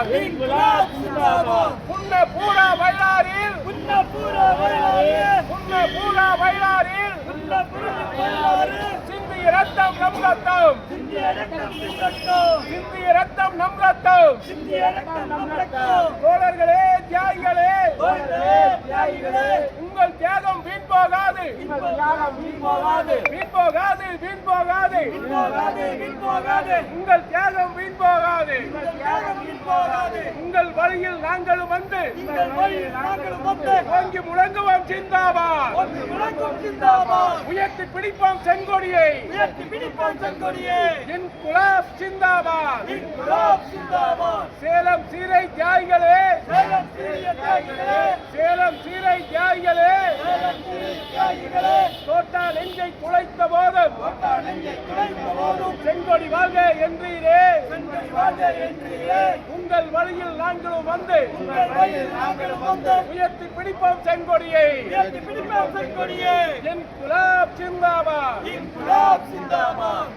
ஜிந்தாபாத் இன்குலாப் ஜிந்தாபாத் புன்னபூரா பைலாரில் புன்னபூரா பைலாரில் புன்னபூரா பைலாரில் புன்னபூரா பைலாரில் சிந்திய ரத்தம் நம் ரத்தம் சிந்திய ரத்தம் நம் ரத்தம் சிந்திய ரத்தம் நம் ரத்தம் சிந்திய ரத்தம் நம் ரத்தம் தோழர்களே தியாகிகளே தோழர்களே தியாகிகளே உங்கள் தியாகம் வீண் போகாது உங்கள் தியாகம் வீண் போகாது வீண் போகாது வீண் போகாது வீண் போகாது வீண் போகாது உங்கள் தியாகம் வீண் போகாது உங்கள் தியாகம் வீண் போகாது உங்கள் வழியில் நாங்களும் வந்து உங்கள் வழியில் நாங்களும் வந்து ஓங்கி முழங்குவோம் ஜிந்தாபாத் ஒன்று முழங்கும் ஜிந்தாபாத் உயர்த்தி பிடிப்போம் செங்கொடியை உயர்த்தி பிடிப்போம் செங்கொடியே இன்குலாப் ஜிந்தாபாத் இன்குலாப் ஜிந்தாபாத் சேலம் சீரை தியாகிகளே சேலம் சீரிய தியாகிகளே சேலம் சீரை தியாகிகளே சேலம் சீரிய தியாகிகளே தோட்டா நெஞ்சை குலைத்த போதும் கோட்டா நெஞ்சை துளைத்த போதும் செங்கொடி வாழ்க என்றீரே செங்கொடி வாழ்க என்றீரே உங்கள் வழியில் நாங்களும் வந்து உங்கள் வழியில் நாங்களும் வந்து உயர்த்தி பிடிப்போம் செங்கொடியை உயர்த்தி பிடிப்போம் செங்கொடியே இன்குலாப் ஜிந்தாபாத் இன்குலாப் ஜிந்தாபாத்